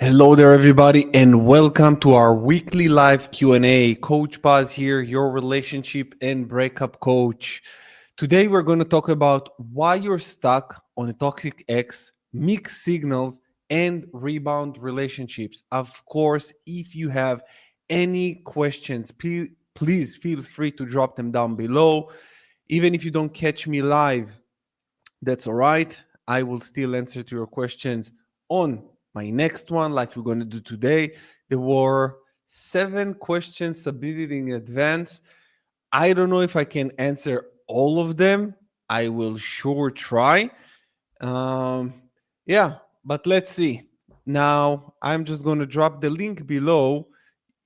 Hello there, everybody, and welcome to our weekly live Q&A. Coach Paz here, your relationship and breakup coach. Today, we're going to talk about why you're stuck on a toxic ex, mixed signals, and rebound relationships. Of course, if you have any questions, please feel free to drop them down below. Even if you don't catch me live, that's all right. I will still answer to your questions on my next one, like we're going to do today. There were 7 questions submitted in advance. I don't know if I can answer all of them. I will sure try. Um, yeah, but let's see. Now, I'm just going to drop the link below.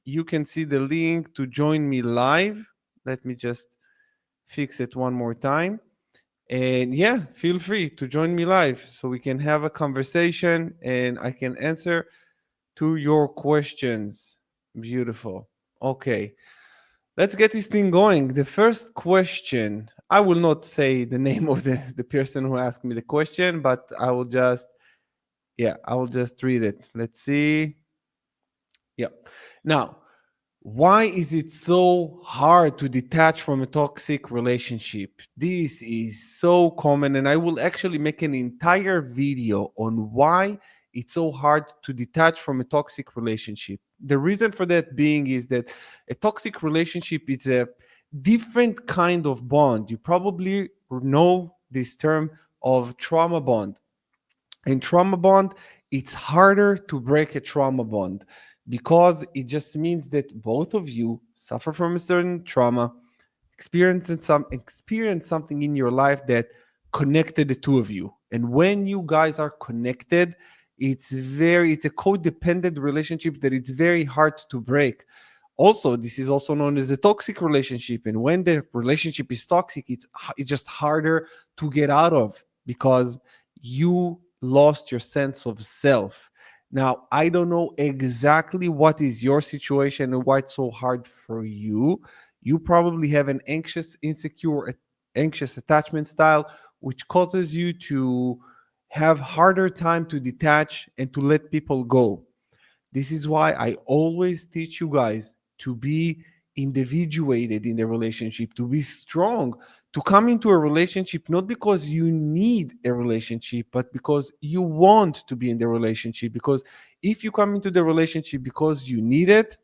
You can see the link to join me live. Let me just fix it one more time. And yeah, feel free to join me live so we can have a conversation and I can answer to your questions. Beautiful. Okay, let's get this thing going. The first question, I will not say the name of the person who asked me the question, but I will just read it. Let's see. Yep. Now, why is it so hard to detach from a toxic relationship? This is so common, and I will actually make an entire video on why it's so hard to detach from a toxic relationship. The reason for that being is that a toxic relationship is a different kind of bond. You probably know this term of trauma bond. In trauma bond, it's harder to break a trauma bond because it just means that both of you suffer from a certain trauma, experience something in your life that connected the two of you. And when you guys are connected, it's a codependent relationship that it's very hard to break. Also, this is also known as a toxic relationship. And when the relationship is toxic, it's just harder to get out of because you lost your sense of self. Now, I don't know exactly what is your situation and why it's so hard for you. You probably have an anxious attachment style, which causes you to have harder time to detach and to let people go. This is why I always teach you guys to be individuated in the relationship, to be strong, to come into a relationship not because you need a relationship, but because you want to be in the relationship. Because if you come into the relationship because you need it,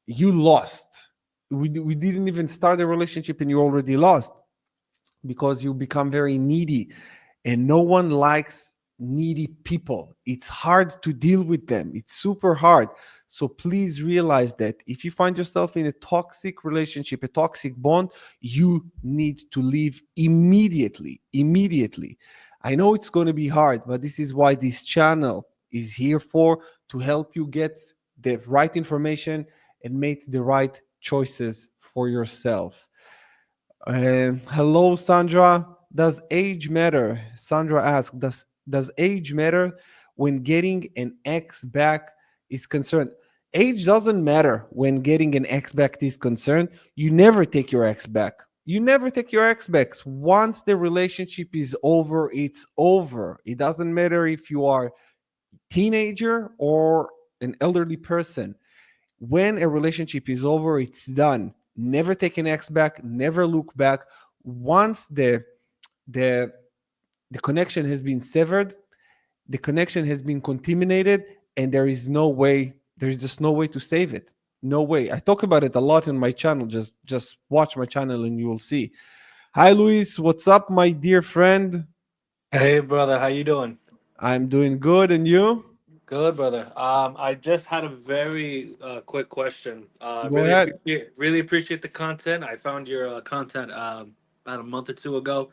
you lost. We didn't even start the relationship and you already lost because you become very needy, and no one likes needy people. It's hard to deal with them, it's super hard. So please realize that if you find yourself in a toxic relationship, a toxic bond, you need to leave immediately. I know it's going to be hard, but this is why this channel is here for, to help you get the right information and make the right choices for yourself. Hello, Sandra. Does age matter? Sandra asks, does age matter when getting an ex back is concerned? Age doesn't matter when getting an ex back is concerned. You never take your ex back. You never take your ex back. Once the relationship is over, it's over. It doesn't matter if you are teenager or an elderly person. When a relationship is over, it's done. Never take an ex back, never look back. Once the the connection has been severed, the connection has been contaminated, and there is just no way to save it. No way. I talk about it a lot in my channel. Just watch my channel and you will see. Hi Luis, what's up, my dear friend? Hey brother, how you doing? I'm doing good, and you? Good, brother. I just had a very quick question. Go ahead. Really appreciate the content. I found your content about a month or two ago.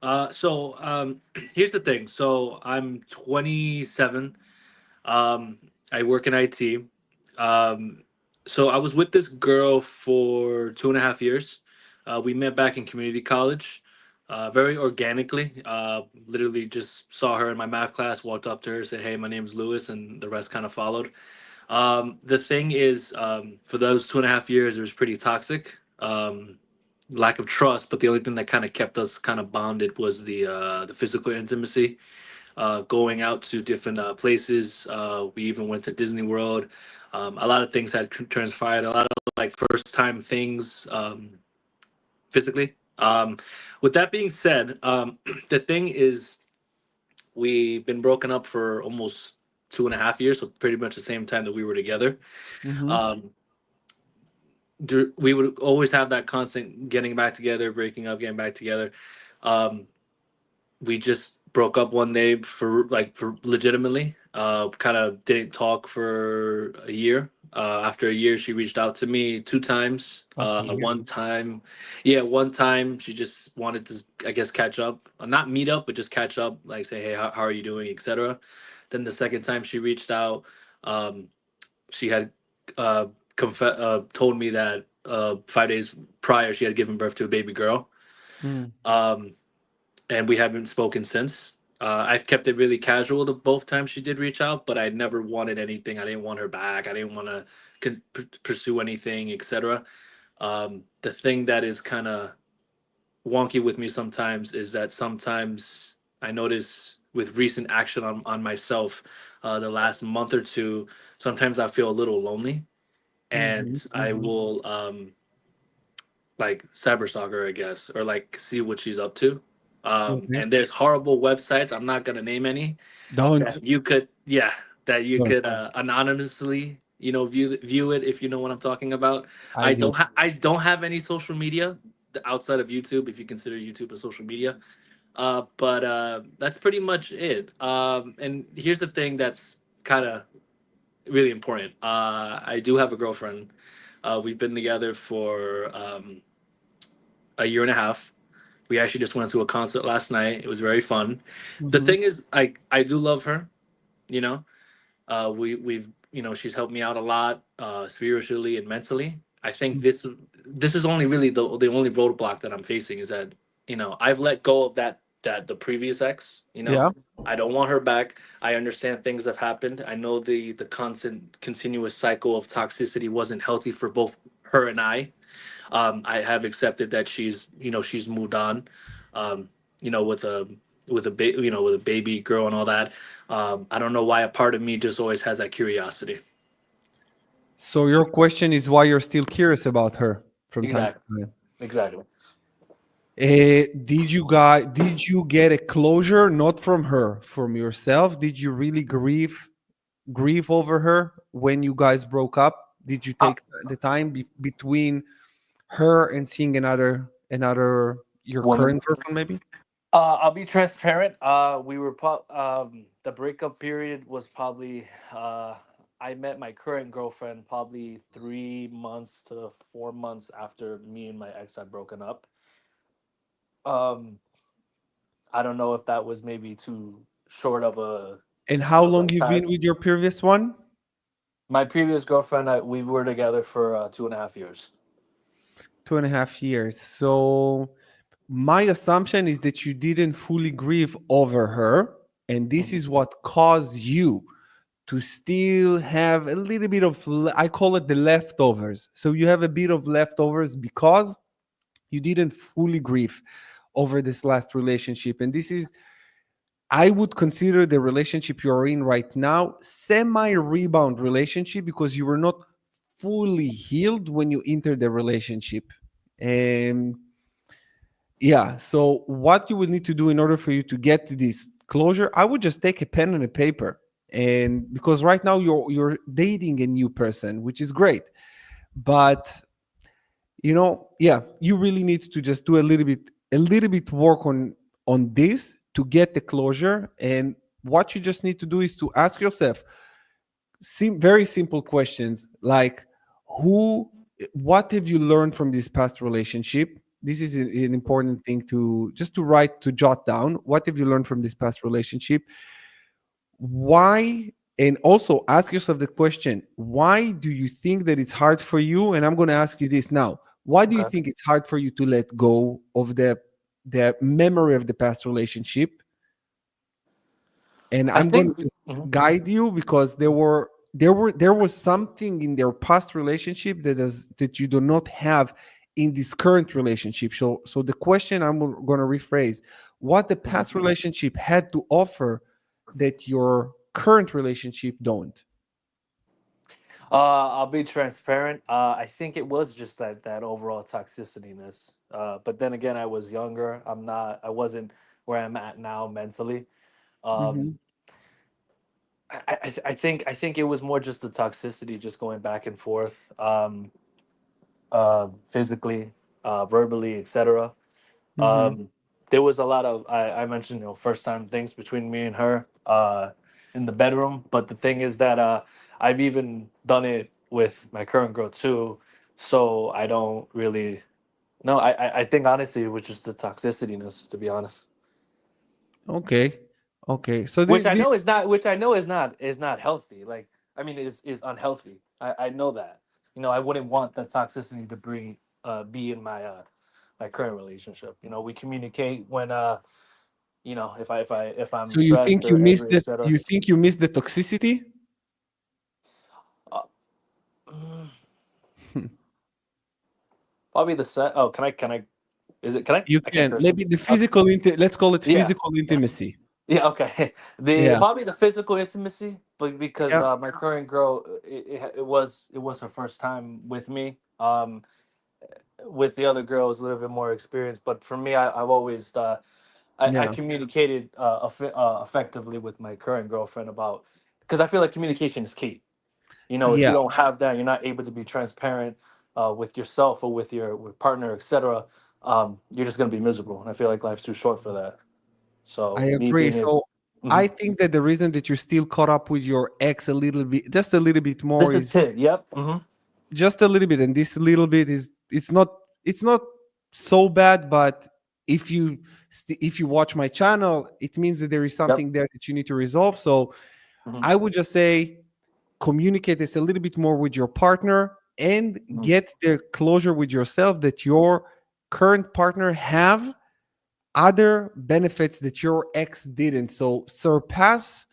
Here's the thing. So I'm 27. Um, I work in IT. Um, so I was with this girl for 2.5 years. We met back in community college, very organically. Literally just saw her in my math class, walked up to her, said, "Hey, my name's Lewis," and the rest kind of followed. The thing is, for those 2.5 years, it was pretty toxic. Lack of trust, but the only thing that kind of kept us kind of bonded was the physical intimacy. going out to different places. We even went to Disney World. A lot of things had transpired. A lot of like first time things physically. With that being said, the thing is, we've been broken up for almost 2.5 years, so pretty much the same time that we were together. Mm-hmm. Um, we would always have that constant getting back together, breaking up, getting back together. Um, we just broke up one day for legitimately. Kind of didn't talk for a year. After a year, she reached out to me 2 times. After a year. One time, yeah, one time she just wanted to, I guess, catch up, not meet up, but just catch up, like say, hey, how are you doing, etc. Then the second time she reached out, um, she had uh, told me that 5 days prior she had given birth to a baby girl. Mm. Um, and we haven't spoken since. I've kept it really casual the both times she did reach out, but I never wanted anything. I didn't want her back. I didn't want to pursue anything, etc. The thing that is kind of wonky with me sometimes is that sometimes I notice with recent action on myself, the last month or two, sometimes I feel a little lonely, Mm-hmm. and I Mm-hmm. will like cyberstalker, I guess, or like see what she's up to. Okay. And there's horrible websites. I'm not gonna name any Don't. that you could, yeah, that you Don't. could anonymously, view it if you know what I'm talking about. I do. I don't have any social media outside of YouTube, if you consider YouTube a social media. But that's pretty much it. And here's the thing that's kind of really important. I do have a girlfriend. We've been together for a year and a half. We actually just went to a concert last night. It was very fun. The Mm-hmm. thing is, I do love her. You know, we've she's helped me out a lot, spiritually and mentally. I think this is only really the only roadblock that I'm facing is that I've let go of that the previous ex. Yeah. I don't want her back. I understand things have happened. I know the constant continuous cycle of toxicity wasn't healthy for both her and I. I have accepted that she's moved on, um, with with a baby girl and all that. I don't know why a part of me just always has that curiosity. So your question is why you're still curious about her from time Exactly. to time. Exactly. Did you get a closure not from her, from yourself? Did you really grieve over her when you guys broke up? Did you Uh, take the time between her and seeing another your woman. current girlfriend maybe? I'll be transparent. The breakup period was probably I met my current girlfriend probably 3 months to 4 months after me and my ex had broken up. Um, I don't know if that was maybe too short And how of long a you've been time. with your previous one? My previous girlfriend, we were together for 2.5 years. 2.5 years. So my assumption is that you didn't fully grieve over her, and this Mhm. is what caused you to still have a little bit of I call it the leftovers. So you have a bit of leftovers because you didn't fully grieve over this last relationship, and this is I would consider the relationship you're in right now semi rebound relationship because you were not fully healed when you entered the relationship. And yeah, so what you will need to do in order for you to get to this closure, I would just take a pen and a paper. And because right now you're dating a new person, which is great. But yeah, you really need to just do a little bit work on this to get the closure. And what you just need to do is to ask yourself very simple questions like who what have you learned from this past relationship. This is an important thing to just to write, to jot down. What have you learned from this past relationship? Why? And also ask yourself the question, why do you think that it's hard for you? And I'm going to ask you this now. Why do you Okay. think it's hard for you to let go of the memory of the past relationship? And I I'm going think. to just Mhm. guide you because there was something in their past relationship that you do not have in this current relationship. So the question I'm going to rephrase: what the Mhm. past relationship had to offer that your current relationship don't? I'll be transparent. I think it was just that overall toxicityness. But then again, I was younger. I wasn't where I'm at now mentally. Hmm. Um, I think it was more just the toxicity, just going back and forth, physically, verbally, etc. Hmm. Um, there was a lot of I mentioned, first time things between me and her in the bedroom. But the thing is that I've even done it with my current girl too. So I don't really no. I think honestly it was just the toxicityness, to be honest. Okay. Okay. So Which I know is not. Which I know is not healthy. Like, I mean, is unhealthy. I know that. I wouldn't want that toxicity to bring be in my current relationship. We communicate when if I'm so you stressed think you or missed angry, that? etc. You think you missed the toxicity? Uh, mm, Probably the set. Oh, can I? Is it? Can I? You I can't can curse. maybe the Okay. physical. Let's call it Yeah. physical intimacy. Yeah. Okay. The Yeah. probably the physical intimacy, but because Yeah. my current girl, it was her first time with me. With the other girl, it was a little bit more experience, but for me, I've always I Yeah. communicated effectively with my current girlfriend about, because I feel like communication is key. If you Yeah. don't have that, you're not able to be transparent with yourself or with your partner, etc. You're just gonna be miserable, and I feel like life's too short for that. I So me agree. being it, So I Mhm. think that the reason that you're still caught up with your ex a little bit, just a little bit more, This is is Tid. Yep. just a little bit, and this little bit is it's not so bad. But if you watch my channel, it means that there is Yep. something there that you need to resolve. So hmm I would just say communicate this a little bit more with your partner and hmm get the closure with yourself that your current partner have other benefits that your ex didn't. So surpass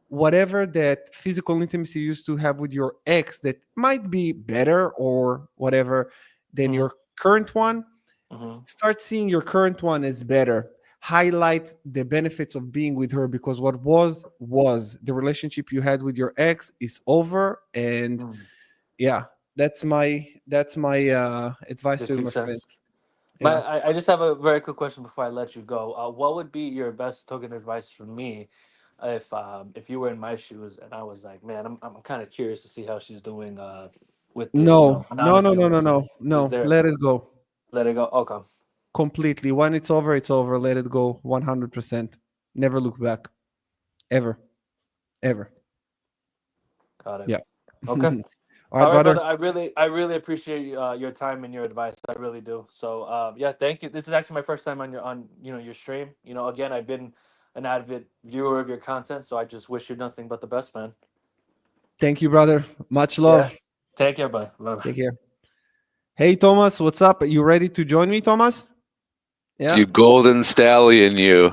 whatever that physical intimacy used to have with your ex that might be better or whatever than hmm your current one. hmm Start seeing your current one as better. Highlight the benefits of being with her, because what was the relationship you had with your ex is over. And hmm yeah, that's my advice The to you, two my friend. cents. Yeah. But I just have a very quick question before I let you go. What would be your best token advice for me if you were in my shoes and I was like, man, I'm kind of curious to see how she's doing with the No, no, anonymous no, no, no, communication. no, Is no. there Let it go let it go? Okay, completely. When it's over, it's over. Let it go 100%. Never look back. Ever. Ever. got it. Yeah. Okay. All right, All right, brother. brother. I really appreciate your time and your advice. I really do. So yeah, thank you. This is actually my first time on your stream. Again, I've been an avid viewer of your content, so I just wish you nothing but the best, man. Thank you, brother. Much Yeah. love. Take care, bud. Bye. Take care. Hey, Thomas, what's up? Are you ready to join me, Thomas? Yeah. You golden stallion, you.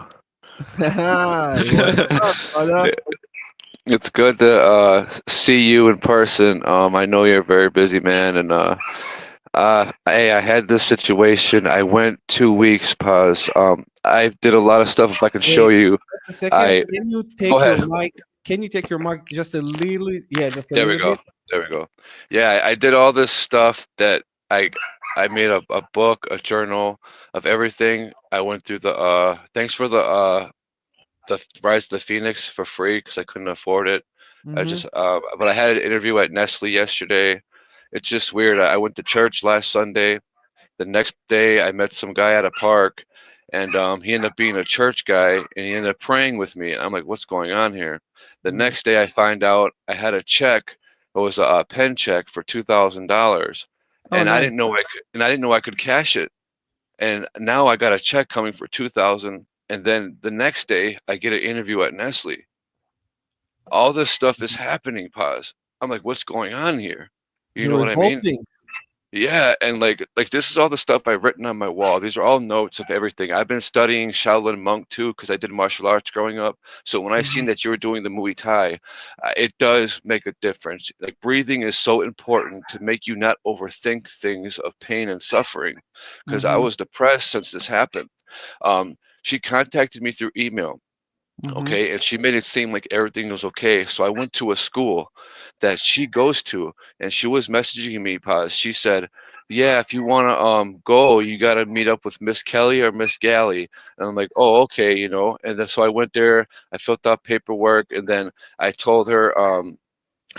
What's up, brother? It's good to see you in person. I know you're a very busy man, and hey, I had this situation. I went 2 weeks pause. I did a lot of stuff. If I can show Hey, you, just a second. I Can you go take your ahead. mic? Can you take your mic just a little? Yeah, just a There we little go. bit. There we go. Yeah, I did all this stuff that I I made a book, a journal of everything. I went through the thanks for the Rise of the Phoenix for free because I couldn't afford it. Mm-hmm. But I had an interview at Nestle yesterday. It's just weird. I went to church last Sunday. The next day, I met some guy at a park, and he ended up being a church guy, and he ended up praying with me. And I'm like, what's going on here? The Mm. next day, I find out I had a check. It was a pen check for $2,000, Oh, nice. and I didn't know I could cash it. And now I got a check coming for 2,000, and then the next day I get an interview at Nestle. All this stuff is happening, pause. I'm like, what's going on here? You know You're what I mean? evolving. Yeah, and like this is all the stuff I've written on my wall. These are all notes of everything. I've been studying Shaolin monk too because I did martial arts growing up. So when I seen Mhm, that you were doing the Muay Thai, it does make a difference. Like breathing is so important to make you not overthink things of pain and suffering. Because I mhm, was depressed since this happened. She contacted me through email. Mm-hmm. Okay, and she made it seem like everything was okay. So I went to a school that she goes to, and she was messaging me, Paz. She said, "Yeah, if you want to go, you got to meet up with Miss Kelly or Miss Galley." And I'm like, "Oh, okay, you know." And then so I went there, I filled out paperwork, and then I told her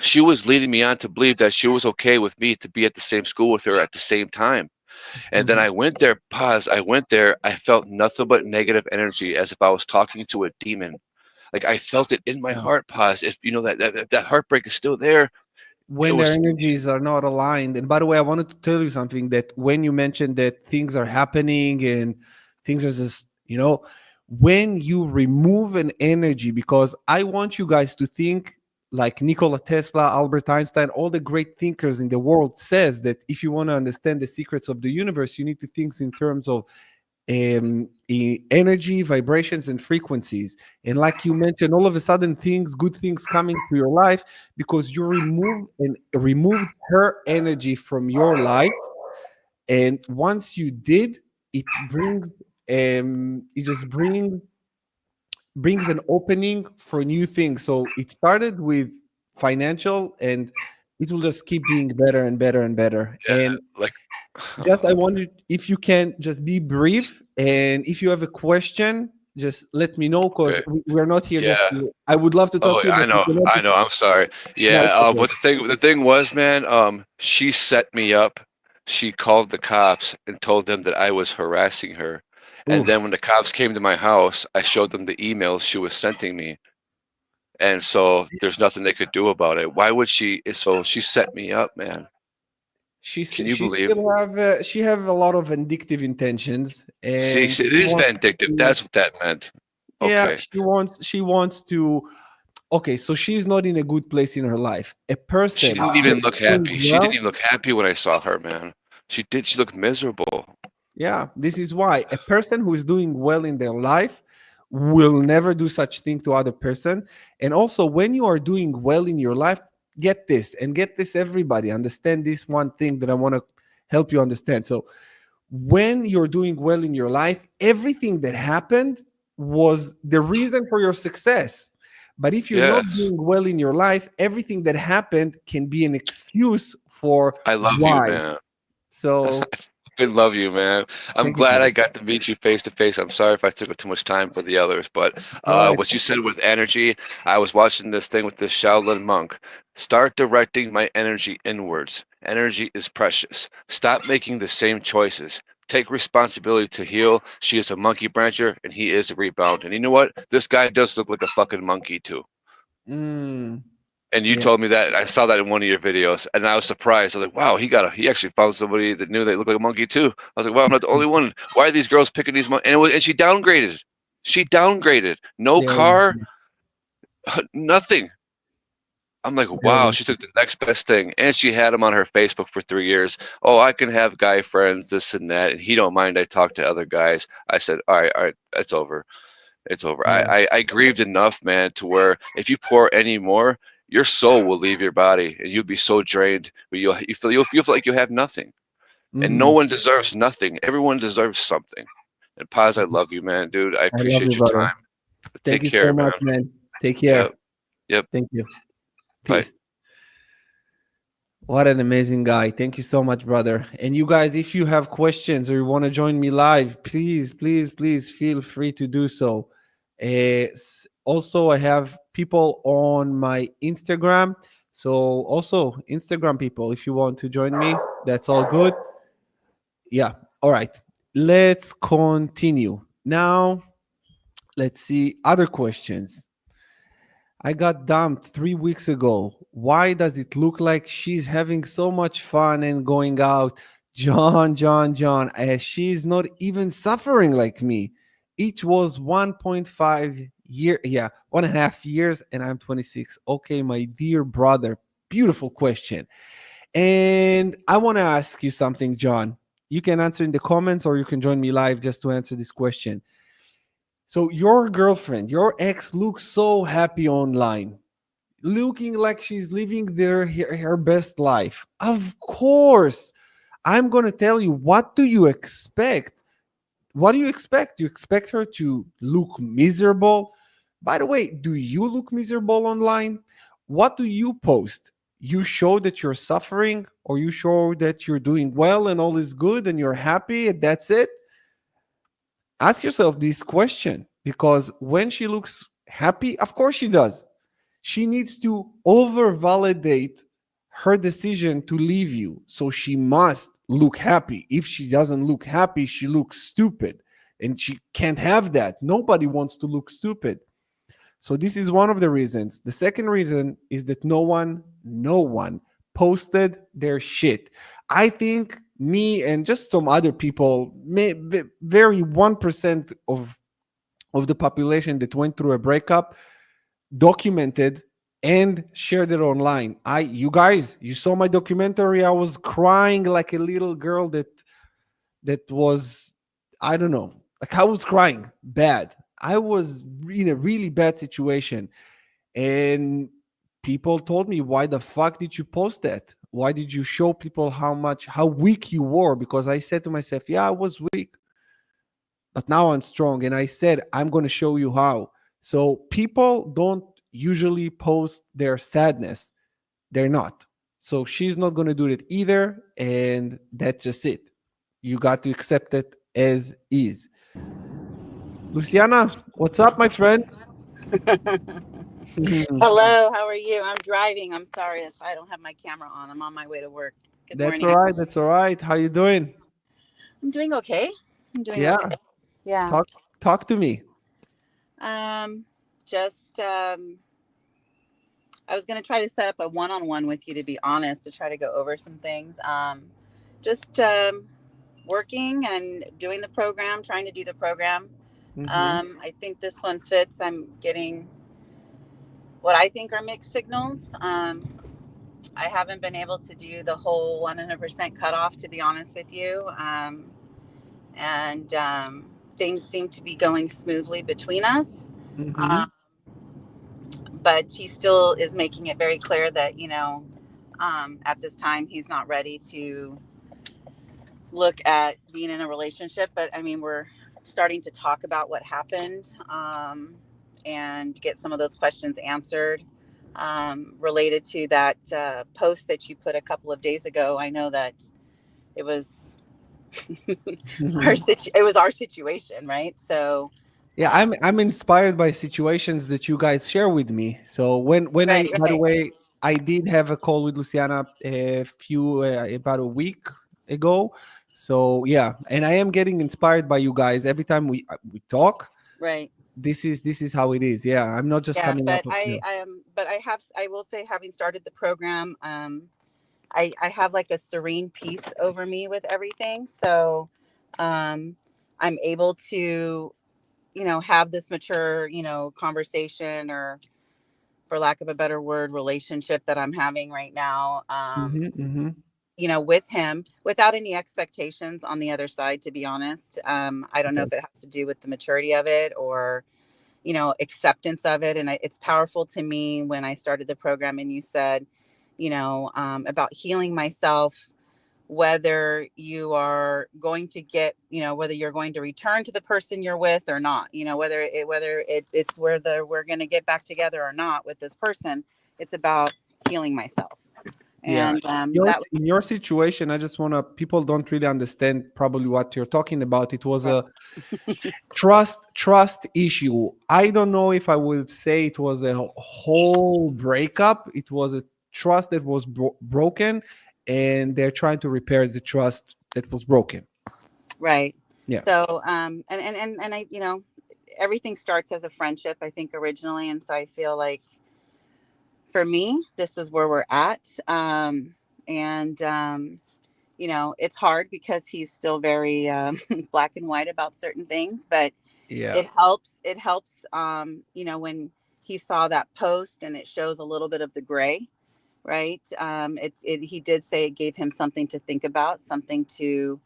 she was leading me on to believe that she was okay with me to be at the same school with her at the same time. And then Mm-hmm. I went there, pause. I went there, I felt nothing but negative energy as if I was talking to a demon. Like I felt it in my Yeah. heart, pause. If you know that heartbreak is still there. It When their was energies are not aligned. And by the way, I wanted to tell you something that when you mentioned that things are happening and things are just, when you remove an energy, because I want you guys to think like Nikola Tesla, Albert Einstein, all the great thinkers in the world says that if you want to understand the secrets of the universe, you need to think in terms of energy, vibrations, and frequencies. And like you mentioned, all of a sudden, good things coming to your life because you removed her energy from your life. And once you did, it just brings an opening for new things. So it started with financial, and it will just keep being better and better and better. yeah, And like just I wonder if you can just be brief, and if you have a question, just let me know because okay, we're not here just yeah. to. I would love to talk Oh, to you, but we cannot I just. know. I'm sorry. No, Yeah. it's okay. But the thing was, man, she set me up. She called the cops and told them that I was harassing her. And Ooh, then when the cops came to my house, I showed them the emails she was sending me. And so there's nothing they could do about it. Why would she? So she set me up, man. Can you she believe? still she have a lot of vindictive intentions, See, and it she is wants vindictive. to. That's what that meant. Yeah, Okay. she wants to. Okay, so she's not in a good place in her life. A She person didn't who even is look doing happy. She didn't well. even look happy when I saw her, man. She did. She looked miserable. Yeah, this is why a person who is doing well in their life will never do such thing to other person. And also, when you are doing well in your life, get this, everybody understand this one thing that I want to help you understand. So, when you're doing well in your life, everything that happened was the reason for your success. But if you're not Yes. doing well in your life, everything that happened can be an excuse for I love you, why. man. So, I fucking love you, man. I'm thank you, glad I brother. got to meet you face to face. I'm sorry if I took up too much time for the others, but All right. what you said with energy, I was watching this thing with this Shaolin monk. Start directing my energy inwards. Energy is precious. Stop making the same choices. Take responsibility to heal. She is a monkey brancher, and he is a rebound. And you know what? This guy does look like a fucking monkey too. Mm, And you yeah. told me that I saw that in one of your videos, and I was surprised. I was like, "Wow, he actually found somebody that knew they looked like a monkey too." I was like, "Wow, I'm not the only one. Why are these girls picking these monkeys?" And she downgraded. She downgraded. No Yeah. car, nothing. I'm like, Very wow, nice. she took the next best thing, and she had him on her Facebook for 3 years. Oh, I can have guy friends, this and that, and he don't mind. I talk to other guys. I said, all right, it's over. It's over. Yeah. I grieved enough, man, to where if you pour any more, your soul will leave your body, and you'll be so drained. But you'll feel like you have nothing, and no Hmm. one deserves nothing. Everyone deserves something. And Paz, I love you, man, dude. I I love you, appreciate your brother. time. But Thank take you so care, much, man. man. Take Yep, care. yep. Thank you. Bye. Peace. What an amazing guy. Thank you so much, brother. And you guys, if you have questions or you want to join me live, please, please, please feel free to do so. Also, I have people on my Instagram. So, also, Instagram people, if you want to join me, that's all good. Yeah. All right. Let's continue. Now, let's see other questions. I got dumped 3 weeks ago. Why does it look like she's having so much fun and going out? John, she's not even suffering like me. Each was 1.5 year, yeah, 1.5 years, and I'm 26. Okay, my dear brother, beautiful question. And I want to ask you something, John. You can answer in the comments or you can join me live just to answer this question. So, your girlfriend, your ex, looks so happy online, looking like she's living her best life. Of course, I'm going to tell you, what do you expect? What do you expect? You expect her to look miserable, By the way, do you look miserable online? What do you post? You show that you're suffering, or you show that you're doing well and all is good and you're happy and that's it? Ask yourself this question, because when she looks happy, of course she does. She needs to over validate her decision to leave you. So she must look happy. If she doesn't look happy, she looks stupid. And she can't have that. Nobody wants to look stupid. So this is one of the reasons. The second reason is that no one posted their shit. I think me and just some other people, very 1% of the population that went through a breakup, documented and shared it online. You guys, you saw my documentary. I was crying like a little girl that was, I don't know, like I was crying bad. I was in a really bad situation. And people told me, why the fuck did you post that? Why did you show people how weak you were? Because I said to myself, yeah, I was weak, but now I'm strong. And I said, I'm going to show you how. So people don't usually post their sadness. They're not. So she's not going to do it either. And that's just it. You got to accept it as is. Luciana, what's up, my friend? Hello, how are you? I'm driving. I'm sorry. That's why I don't have my camera on. I'm on my way to work. Good That's morning. all right. That's all right. How you doing? I'm doing okay. I'm doing Yeah. okay. Yeah. Talk to me. Um, just I was gonna try to set up a one-on-one with you, to be honest, to try to go over some things. Just working and doing the program, trying to do the program. Hmm. I think this one fits. I'm getting what I think are mixed signals. I haven't been able to do the whole 100% cutoff, to be honest with you. And things seem to be going smoothly between us. Hmm. Um, but he still is making it very clear that, at this time, he's not ready to look at being in a relationship. But I mean, we're starting to talk about what happened, and get some of those questions answered. Related to that post that you put a couple of days ago, I know that it was it was our situation, right? So, Yeah, uh, I'm inspired by situations that you guys share with me. So when I, right, by the right, way, I did have a call with Luciana about a week ago. So yeah, and I am getting inspired by you guys every time we talk. right. This is how it is. Yeah, I'm not just Yeah, coming up but with you. I will say, having started the program, I have like a serene peace over me with everything. So, um, I'm able to, have this mature, conversation, or, for lack of a better word, relationship that I'm having right now. Hmm. Hmm. With him, without any expectations on the other side, to be honest. I don't know Okay. if it has to do with the maturity of it, or, acceptance of it. And it's powerful to me when I started the program and you said, about healing myself, whether you are going to whether you're going to return to the person you're with or not, it's whether we're going to get back together or not with this person. It's about healing myself. Yeah. And Yours that in your situation, I just wanna people don't really understand probably what you're talking about. It was was a trust issue. I don't know if I would say it was a whole breakup. It was a trust that was broken, and they're trying to repair the trust that was broken. right. Yeah. So and I, everything starts as a friendship, I think, originally. And so I feel like, for me, this is where we're at. And it's hard because he's still very black and white about certain things. But Yeah. it helps, when he saw that post and it shows a little bit of the gray, right? He did say it gave him something to think about, something to,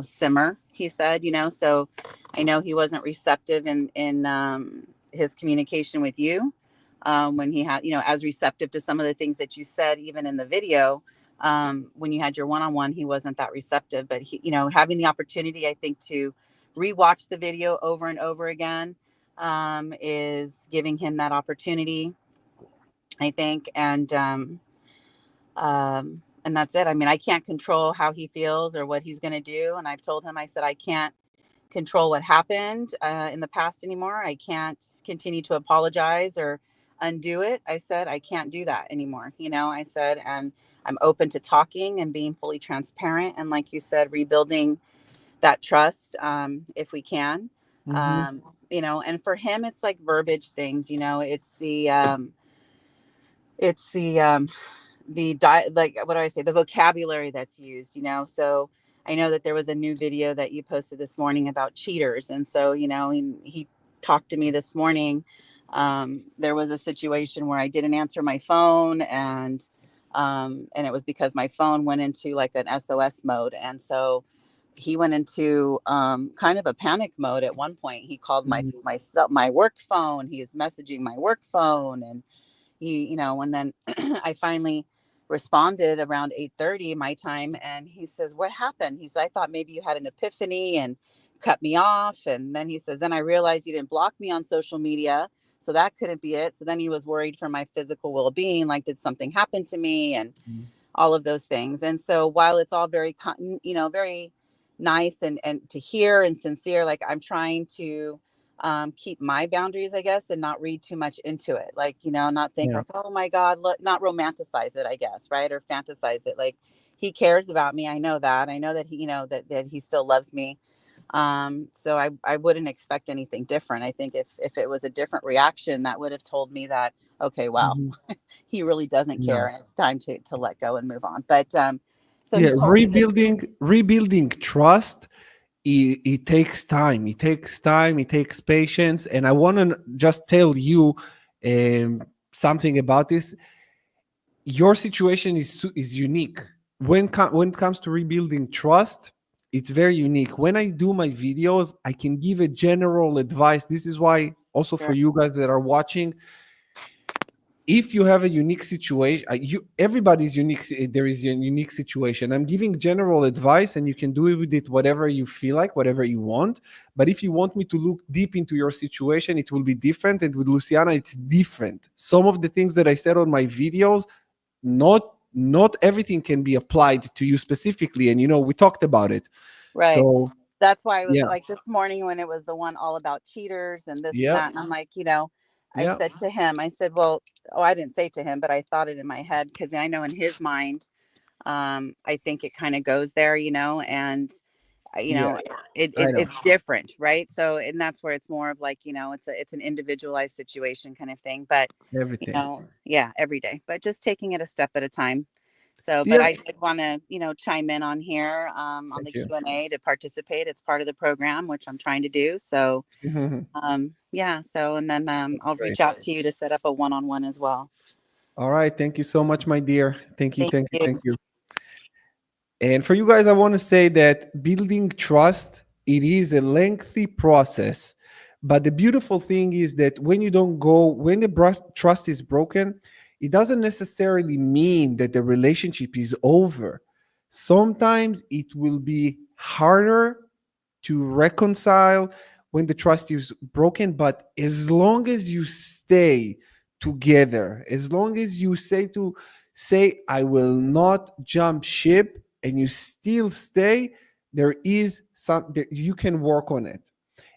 simmer. He said, so I know he wasn't receptive in his communication with you, when he had, as receptive to some of the things that you said, even in the video. When you had your one-on-one, he wasn't that receptive. But he, having the opportunity, I think, to rewatch the video over and over again, is giving him that opportunity, I think. And that's it. I mean, I can't control how he feels or what he's going to do. And I've told him, I said, I can't control what happened in the past anymore. I can't continue to apologize or undo it. I said, I can't do that anymore. I said, and I'm open to talking and being fully transparent. And like you said, rebuilding that trust, if we can. Mm-hmm. And for him, it's like verbiage things, it's the like, what do I say, the vocabulary that's used, so I know that there was a new video that you posted this morning about cheaters, and so he talked to me this morning. There was a situation where I didn't answer my phone, and it was because my phone went into like an SOS mode, and so he went into kind of a panic mode. At one point he called my work phone. He is messaging my work phone, and and then I finally responded around 8:30 my time, and he says, what happened? He said, I thought maybe you had an epiphany and cut me off. And then he says, then I realized you didn't block me on social media, so that couldn't be it. So then he was worried for my physical well-being, like, did something happen to me, and all of those things. And so while it's all very very nice and to hear and sincere, like, I'm trying to keep my boundaries, I guess, and not read too much into it. Like, not think Yeah. like, oh my God, look, not romanticize it, I guess, right? Or fantasize it. Like, he cares about me. I know that. I know that he, that he still loves me. So I wouldn't expect anything different. I think if it was a different reaction, that would have told me that, okay, wow, Mm-hmm. he really doesn't care, Yeah. and it's time to let go and move on. But so Yeah. he told me this. Rebuilding trust. It takes time. It takes time. It takes patience. And I want to just tell you something about this. Your situation is unique. When it comes to rebuilding trust, it's very unique. When I do my videos, I can give a general advice. This is why also for Sure. you guys that are watching, if you have a unique situation, everybody's unique. There is a unique situation. I'm giving general advice, and you can do it with it whatever you feel like, whatever you want. But if you want me to look deep into your situation, it will be different. And with Luciana, it's different. Some of the things that I said on my videos, not everything can be applied to you specifically. And we talked about it. Right. So That's why I was yeah, like this morning when it was the one all about cheaters and this and yeah, that. And I'm like, I yeah, said to him, I said, well, oh, I didn't say to him, but I thought it in my head, because I know in his mind, I think it kind of goes there, and yeah. I know it's different, right? So, and that's where it's more of like, it's an individualized situation kind of thing. But everything. yeah, every day, but just taking it a step at a time. So, but Yeah. I did want to, chime in on here, on the Thank you. Q&A to participate. It's part of the program, which I'm trying to do. So, yeah. So, and then I'll Great. reach out to you to set up a one-on-one as well. All right. Thank you so much, my dear. Thank you. Thank Thank you. you. Thank you. And for you guys, I want to say that building trust, it is a lengthy process. But the beautiful thing is that when the trust is broken, it doesn't necessarily mean that the relationship is over. Sometimes it will be harder to reconcile when the trust is broken, but as long as you stay together, as long as you say I will not jump ship, and you still stay, there is you can work on it.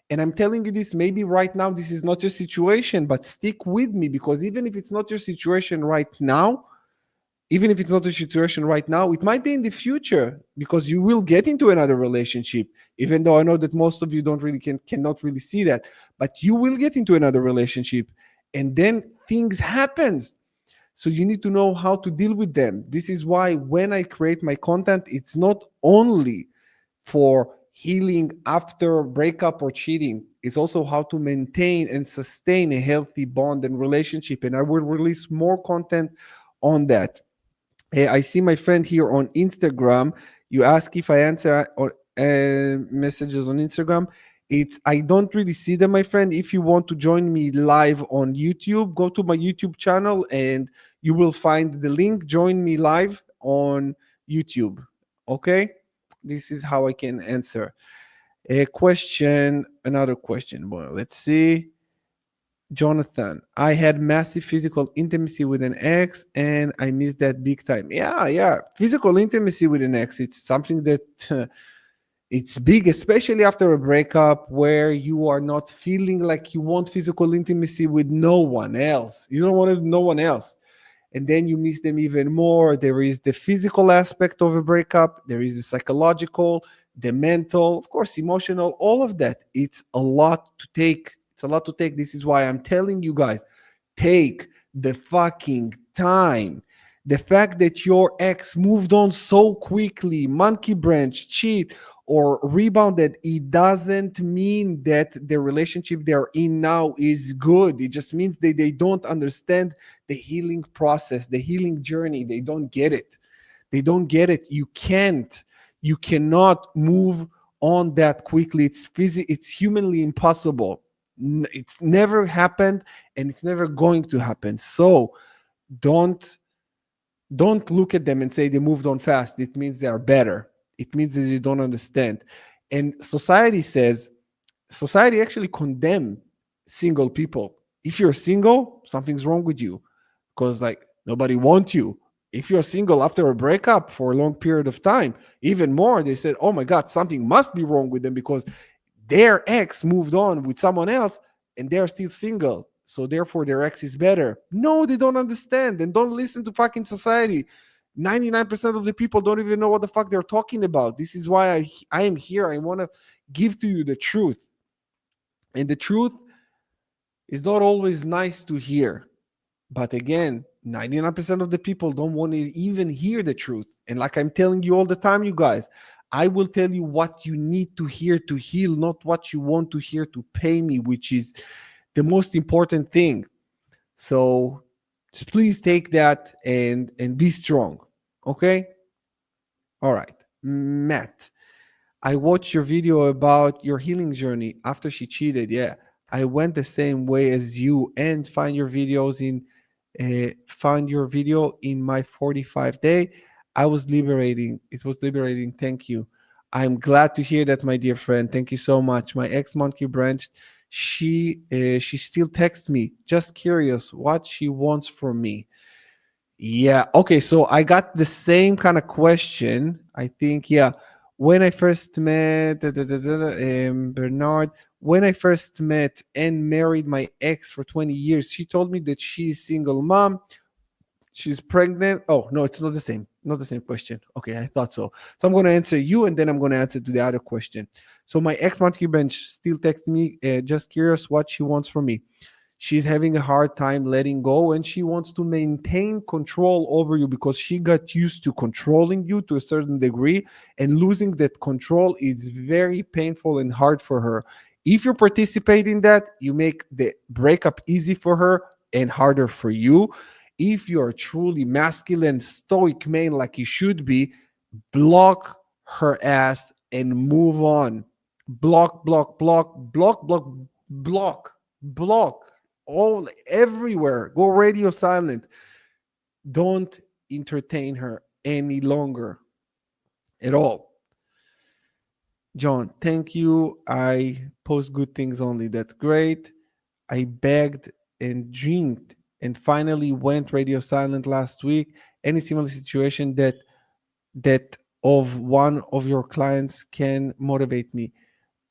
And I'm telling you this, maybe right now this is not your situation, but stick with me, because even if it's not your situation right now, even if it's not a situation right now, it might be in the future, because you will get into another relationship. Even though I know that most of you don't really cannot really see that, but you will get into another relationship, and then things happens. So you need to know how to deal with them. This is why when I create my content, it's not only for healing after breakup or cheating. It's also how to maintain and sustain a healthy bond and relationship. And I will release more content on that. Hey, I see my friend here on Instagram. You ask if I answer messages on Instagram. I don't really see them, my friend. If you want to join me live on YouTube, go to my YouTube channel and you will find the link. Join me live on YouTube. Okay, this is how I can answer a question. Another question. Well, let's see. Jonathan, I had massive physical intimacy with an ex and I missed that big time. Yeah, yeah. Physical intimacy with an ex, it's something that it's big, especially after a breakup where you are not feeling like you want physical intimacy with no one else. You don't want it with no one else. And then you miss them even more. There is the physical aspect of a breakup, there is the psychological, the mental, of course, emotional, all of that. It's a lot to take. It's a lot to take. This is why I'm telling you guys, take the fucking time. The fact that your ex moved on so quickly, monkey branch, cheat, or rebounded, it doesn't mean that the relationship they're in now is good. It just means they don't understand the healing process, the healing journey. They don't get it. They don't get it. You can't. You cannot move on that quickly. It's humanly impossible. It's never happened and it's never going to happen. So don't don't look at them and say they moved on fast. It means they are better. It means that you don't understand. And society actually condemn single people. If you're single, something's wrong with you because like nobody wants you. If you're single after a breakup for a long period of time, even more, they said, "Oh my God, something must be wrong with them because their ex moved on with someone else and they're still single. So therefore their ex is better." No, they don't understand and don't listen to fucking society. 99% of the people don't even know what the fuck they're talking about. This is why I am here. I want to give to you the truth. And the truth is not always nice to hear. But again, 99% of the people don't want to even hear the truth. And like I'm telling you all the time, you guys, I will tell you what you need to hear to heal, not what you want to hear to pay me, which is the most important thing. So just please take that and be strong. Okay? All right. Matt, I watched your video about your healing journey after she cheated. Yeah, I went the same way as you and find your video in my 45 day. I was liberating. It was liberating. Thank you. I'm glad to hear that, my dear friend. Thank you so much. My ex monkey branch, she still texts me. Just curious what she wants from me. Yeah. Okay. So I got the same kind of question. I think, yeah. When I first met Bernard, when I first met and married my ex for 20 years, she told me that she's single mom. She's pregnant. Oh, no, it's not the same. Not the same question. Okay, I thought so. So I'm going to answer you and then I'm going to answer to the other question. So my ex monkey bench still texts me, just curious what she wants from me. She's having a hard time letting go and she wants to maintain control over you because she got used to controlling you to a certain degree, and losing that control is very painful and hard for her. If you participate in that, you make the breakup easy for her and harder for you. If you're truly masculine, stoic man like you should be, block her ass and move on. Block, block, block, block, block, block, block all everywhere. Go radio silent. Don't entertain her any longer at all. John, thank you. I post good things only. That's great. I begged and dreamed and finally went radio silent last week. Any similar situation that of one of your clients can motivate me?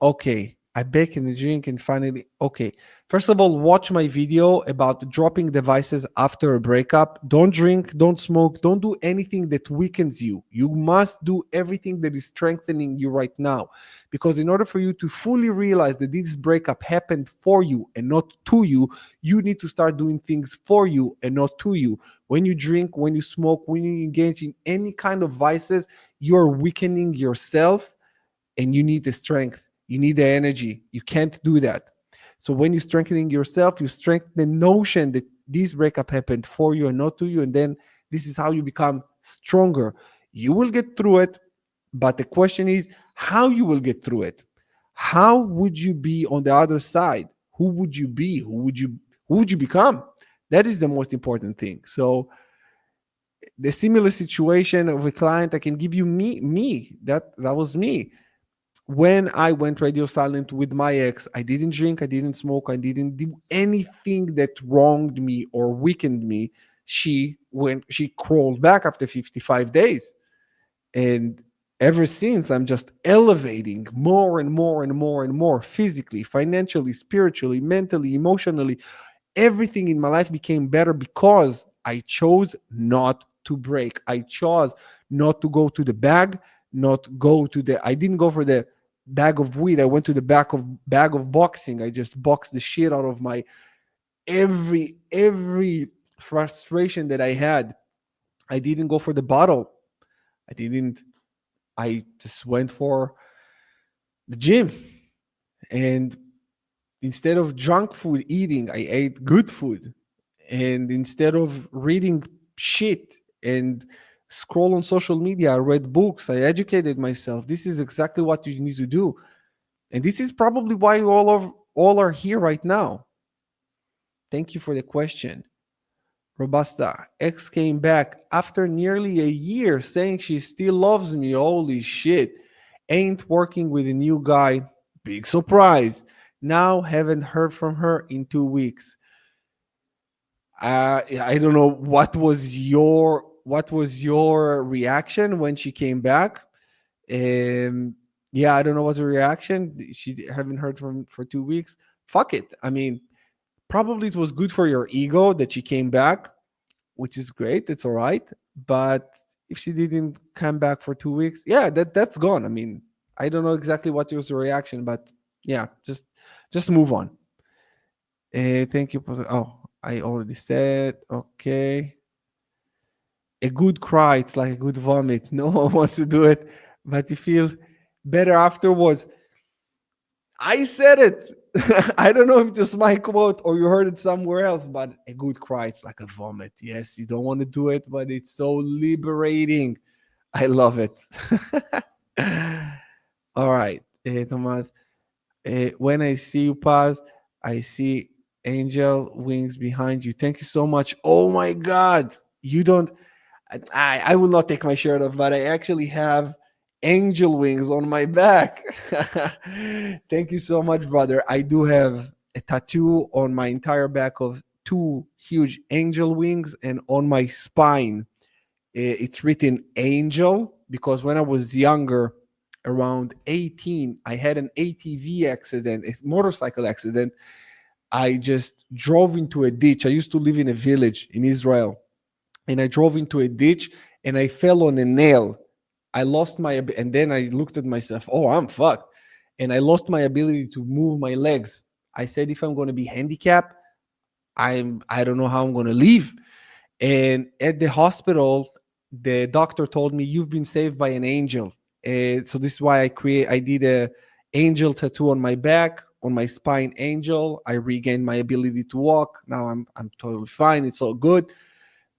Okay, I bake and drink and finally, okay. First of all, watch my video about dropping devices after a breakup. Don't drink, don't smoke, don't do anything that weakens you. You must do everything that is strengthening you right now. Because in order for you to fully realize that this breakup happened for you and not to you, you need to start doing things for you and not to you. When you drink, when you smoke, when you engage in any kind of vices, you're weakening yourself and you need the strength. You need the energy. You can't do that. So when you're strengthening yourself, you strengthen the notion that this breakup happened for you and not to you. And then this is how you become stronger. You will get through it. But the question is how you will get through it. How would you be on the other side? Who would you be? Who would you become? That is the most important thing. So the similar situation of a client, I can give you me. That was me. When I went radio silent with my ex, I didn't drink, I didn't smoke, I didn't do anything that wronged me or weakened me. She crawled back after 55 days. And ever since, I'm just elevating more and more and more and more physically, financially, spiritually, mentally, emotionally. Everything in my life became better because I chose not to break. I chose not to go to the bag, not go to the. I didn't go for the bag of weed. I went to the bag of boxing. I just boxed the shit out of my every frustration that I had. I didn't go for the bottle. I didn't. I just went for the gym. And instead of junk food eating, I ate good food. And instead of reading shit and scroll on social media, I read books, I educated myself. This is exactly what you need to do. And this is probably why you all are here right now. Thank you for the question. Robusta, ex came back after nearly a year saying she still loves me. Holy shit. Ain't working with a new guy. Big surprise. Now haven't heard from her in 2 weeks. I don't know what was your reaction when she came back. Um, yeah, I don't know what's the reaction. She haven't heard from for 2 weeks. Fuck it. I mean, probably it was good for your ego that she came back, which is great. It's all right. But if she didn't come back for 2 weeks, yeah, that's gone. I mean, I don't know exactly what was the reaction, but yeah, just move on. Thank you. Oh, I already said. Okay. A good cry, it's like a good vomit. No one wants to do it, but you feel better afterwards. I said it. I don't know if it was my quote or you heard it somewhere else, but a good cry, it's like a vomit. Yes, you don't want to do it, but it's so liberating. I love it. All right, Thomas. When I see you pass, I see angel wings behind you. Thank you so much. Oh my God. You don't, I will not take my shirt off, but I actually have angel wings on my back. Thank you so much, brother. I do have a tattoo on my entire back of two huge angel wings, and on my spine, it's written angel because when I was younger, around 18, I had an ATV accident, a motorcycle accident. I just drove into a ditch. I used to live in a village in Israel, and I drove into a ditch and I fell on a nail. I lost and then I looked at myself, oh, I'm fucked. And I lost my ability to move my legs. I said, if I'm going to be handicapped, I don't know how I'm going to leave. And at the hospital, the doctor told me, you've been saved by an angel. So this is why I did a angel tattoo on my back, on my spine, angel. I regained my ability to walk. Now I'm totally fine. It's all good.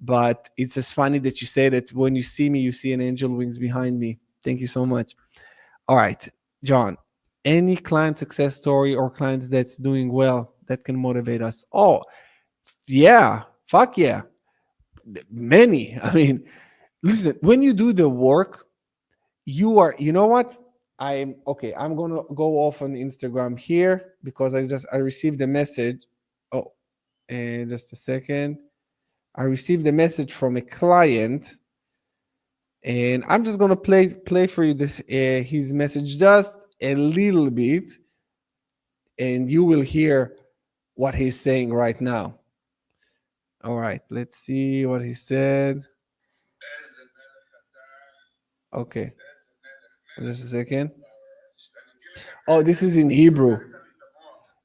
But it's just funny that you say that when you see me, you see an angel wings behind me. Thank you so much. All right, John, any client success story or clients that's doing well that can motivate us? Oh, yeah, fuck yeah. Many. I mean, listen, when you do the work, you know what? I'm okay. I'm going to go off on Instagram here because I received a message. Oh, and just a second. I received a message from a client, and I'm just gonna play for you this his message just a little bit, and you will hear what he's saying right now. All right, let's see what he said. Okay, just a second. Oh, this is in Hebrew,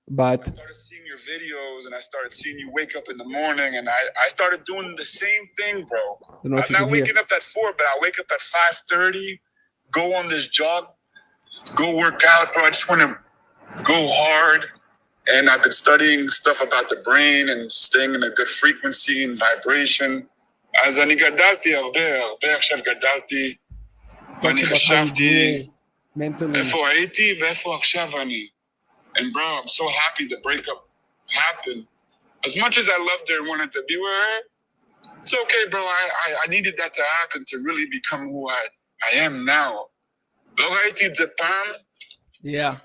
but I started seeing your videos and I started seeing you wake up in the morning and I started doing the same thing, bro. don't know if I'm you can not hear. waking up at 4, but I wake up at 5:30, go on this jog, go work out, bro. I just want to go hard. And I've been studying stuff about the brain and staying in a good frequency and vibration. אז אני גדלתי הרבה עכשיו גדלתי, ואני Talking about how you חשבתי grew mentally. איפה הייתי ואיפה עכשיו אני. And bro, I'm so happy the breakup happened. As much as I loved her and wanted to be with her, it's okay, bro. I needed that to happen to really become who I am now. לא ראיתי את זה פעם, Yeah.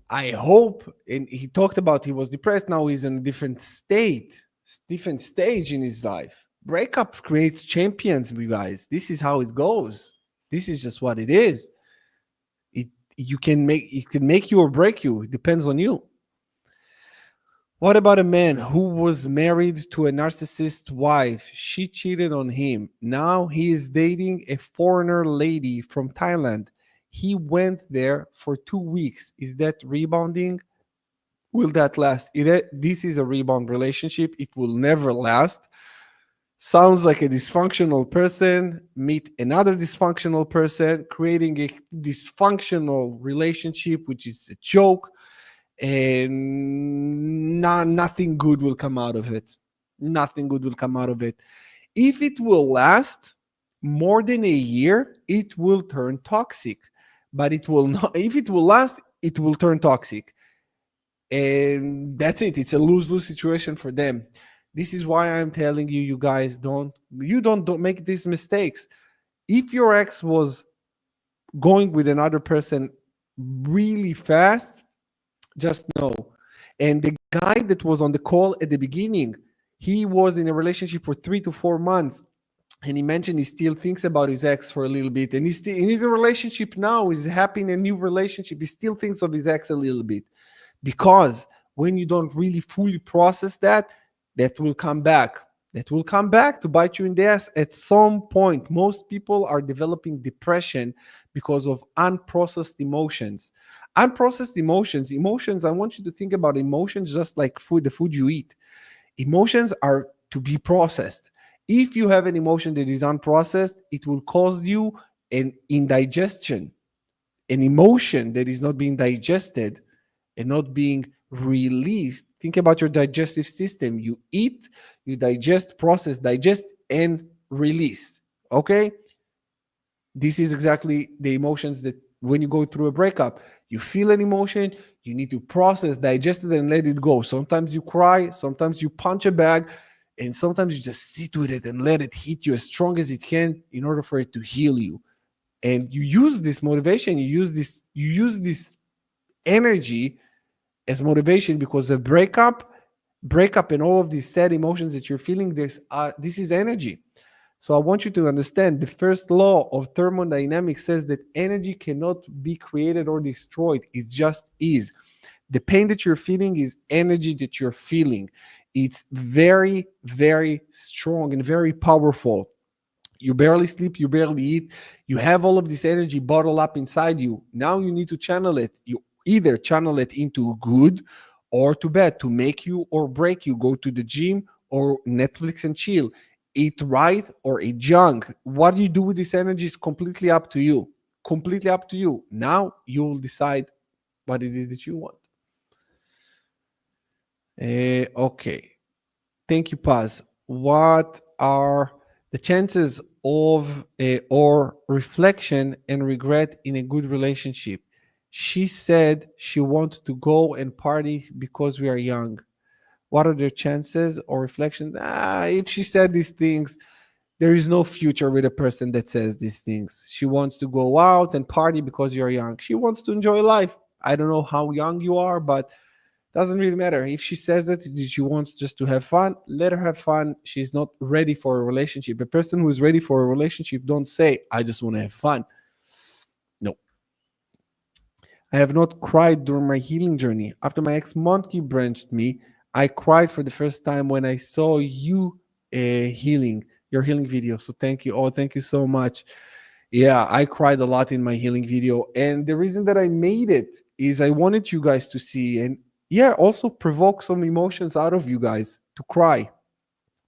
I hope. And he talked about he was depressed. Now he's in a different state, different stage in his life. Breakups creates champions, you guys. This is how it goes. This is just what it is. It it can make you or break you. It depends on you. What about a man who was married to a narcissist wife? She cheated on him. Now he is dating a foreigner lady from Thailand. He went there for 2 weeks. Is that rebounding? Will that last? This is a rebound relationship. It will never last. Sounds like a dysfunctional person. Meet another dysfunctional person, creating a dysfunctional relationship, which is a joke, and nothing good will come out of it. Nothing good will come out of it. If it will last more than a year, it will turn toxic. But it will not. If it will last, it will turn toxic, and that's it. It's a lose-lose situation for them. This is why I'm telling you, you guys don't make these mistakes. If your ex was going with another person really fast, just know. And the guy that was on the call at the beginning, he was in a relationship for 3 to 4 months, and he mentioned he still thinks about his ex for a little bit, and he's still in his relationship now. He's happy in a new relationship. He still thinks of his ex a little bit, because when you don't really fully process that, that will come back. That will come back to bite you in the ass at some point. Most people are developing depression because of unprocessed emotions. Unprocessed emotions, I want you to think about emotions just like food, the food you eat. Emotions are to be processed. If you have an emotion that is unprocessed, it will cause you an indigestion. An emotion that is not being digested and not being released. Think about your digestive system. You eat, you digest, process, digest, and release. Okay? This is exactly the emotions that when you go through a breakup, you feel an emotion, you need to process, digest it, and let it go. Sometimes you cry, sometimes you punch a bag, and sometimes you just sit with it and let it hit you as strong as it can in order for it to heal you. And you use this motivation, you use this energy as motivation, because the breakup and all of these sad emotions that you're feeling, this is energy. So I want you to understand the first law of thermodynamics says that energy cannot be created or destroyed. It just is. The pain that you're feeling is energy that you're feeling. It's very, very strong and very powerful. You barely sleep, you barely eat, you have all of this energy bottled up inside you. Now you need to channel it. You either channel it into good or to bad, to make you or break you. Go to the gym or Netflix and chill. Eat right or eat junk. What you do with this energy is completely up to you. Completely up to you. Now you will decide what it is that you want. Okay. Thank you, Paz. What are the chances of or reflection and regret in a good relationship? She said she wants to go and party because we are young. What are the chances or reflection? If she said these things, there is no future with a person that says these things. She wants to go out and party because you're young. She wants to enjoy life. I don't know how young you are, but doesn't really matter. If she says that she wants just to have fun, let her have fun. She's not ready for a relationship. A person who is ready for a relationship don't say, I just want to have fun. No. I have not cried during my healing journey. After my ex monkey branched me, I cried for the first time when I saw you your healing video. So thank you. Oh, thank you so much. Yeah, I cried a lot in my healing video. And the reason that I made it is I wanted you guys to see, and yeah, also provoke some emotions out of you guys to cry,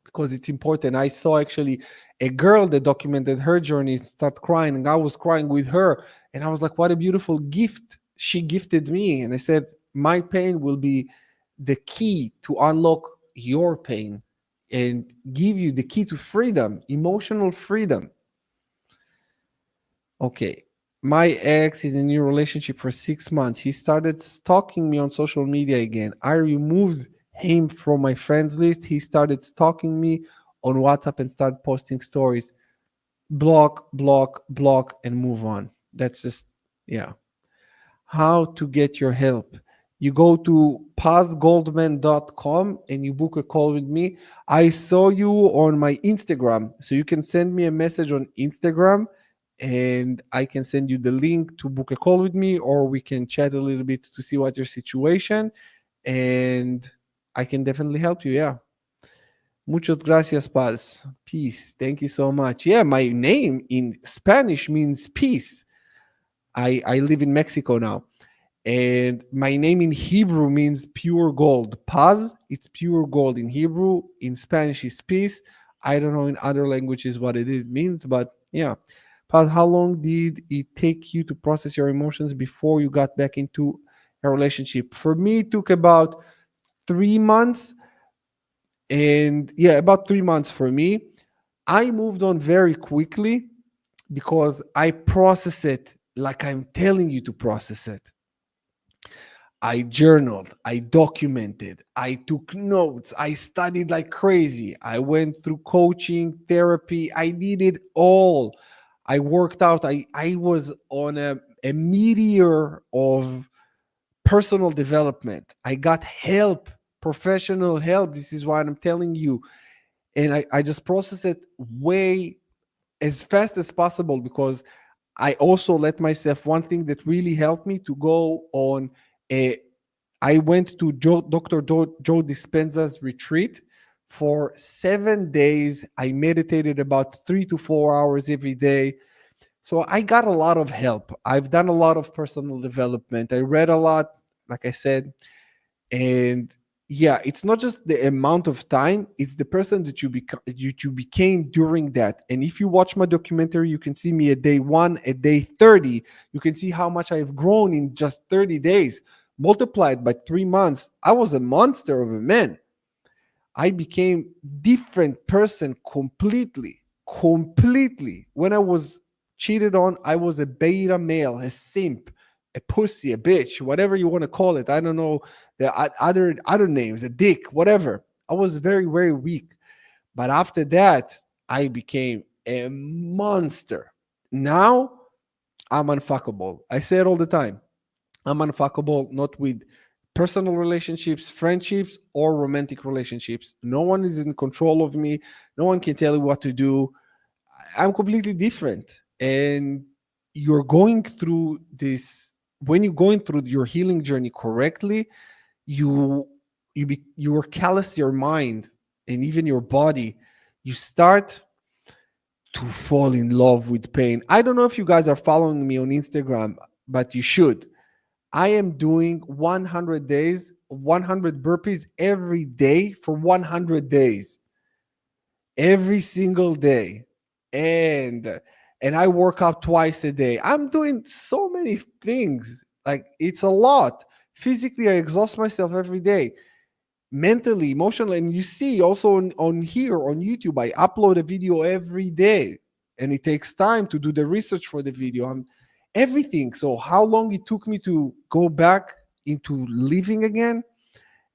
because it's important. I saw actually a girl that documented her journey start crying, and I was crying with her. And I was like, what a beautiful gift she gifted me. And I said, my pain will be the key to unlock your pain and give you the key to freedom, emotional freedom. Okay. My ex is in a new relationship for 6 months. He started stalking me on social media again. I removed him from my friends list. He started stalking me on WhatsApp and started posting stories. Block, block, block, and move on. That's just, yeah. how to get your help. You go to pazgoldman.com and you book a call with me. I saw you on my Instagram, so you can send me a message on Instagram and I can send you the link to book a call with me, or we can chat a little bit to see what your situation, and I can definitely help you. Yeah. Muchas gracias, Paz. Peace. Thank you so much. Yeah, my name in Spanish means peace. I live in Mexico now. And my name in Hebrew means pure gold. Paz, it's pure gold in Hebrew. In Spanish, is peace. I don't know in other languages what it is means, but yeah. Paz, how long did it take you to process your emotions before you got back into a relationship? For me, it took about 3 months. And yeah, about 3 months for me. I moved on very quickly because I process it like I'm telling you to process it. I journaled, I documented, I took notes, I studied like crazy. I went through coaching, therapy, I did it all. I worked out, I was on a meteor of personal development. I got help, professional help. This is why I'm telling you. And I just process it way as fast as possible because I also let myself, one thing that really helped me to go on a, I went to Dr. Joe Dispenza's retreat for 7 days. I meditated about 3 to 4 hours every day. So I got a lot of help. I've done a lot of personal development. I read a lot, like I said. And yeah, it's not just the amount of time, it's the person that you became during that. And if you watch my documentary, you can see me at day 1, at day 30. You can see how much I've grown in just 30 days. Multiplied by 3 months, I was a monster of a man. I became different person completely. Completely. When I was cheated on, I was a beta male, a simp, a pussy, a bitch, whatever you want to call it. I don't know the other names, a dick, whatever. I was very, very weak. But after that, I became a monster. Now I'm unfuckable. I say it all the time. I'm unfuckable, not with personal relationships, friendships, or romantic relationships. No one is in control of me. No one can tell you what to do. I'm completely different. And you're going through this, when you're going through your healing journey correctly, you callous your mind and even your body. You start to fall in love with pain. I don't know if you guys are following me on Instagram, but you should. I am doing 100 days, 100 burpees every day for 100 days, every single day. And I work out twice a day. I'm doing so many things. Like it's a lot. Physically, I exhaust myself every day. Mentally, emotionally, and you see also on here on YouTube, I upload a video every day. And it takes time to do the research for the video. Everything. So how long it took me to go back into living again?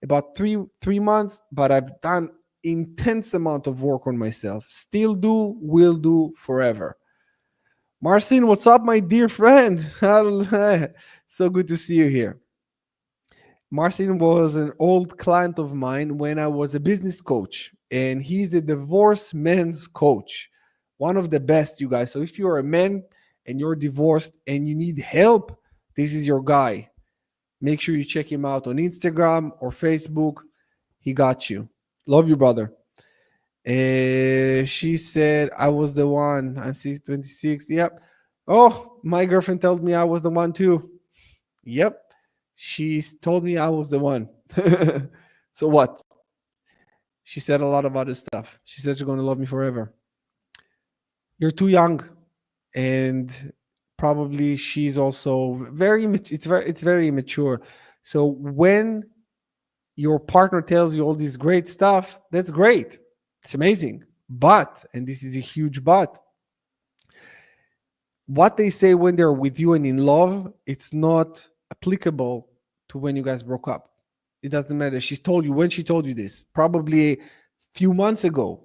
About three months, but I've done intense amount of work on myself. Still do, will do forever. Marcin, what's up, my dear friend? So good to see you here. Marcin was an old client of mine when I was a business coach, and he's a divorce men's coach. One of the best, you guys. So if you're a man and you're divorced and you need help, this is your guy. Make sure you check him out on Instagram or Facebook. He got you. Love you, brother. She said, I was the one. I'm 26. Yep. Oh, my girlfriend told me I was the one too. Yep. She told me I was the one. So what? She said a lot of other stuff. She said she's going to love me forever. You're too young. And probably she's also it's very immature. So when your partner tells you all this great stuff, that's great. It's amazing. But, and this is a huge but, what they say when they're with you and in love, it's not applicable to when you guys broke up. It doesn't matter. She told you when she told you this, probably a few months ago.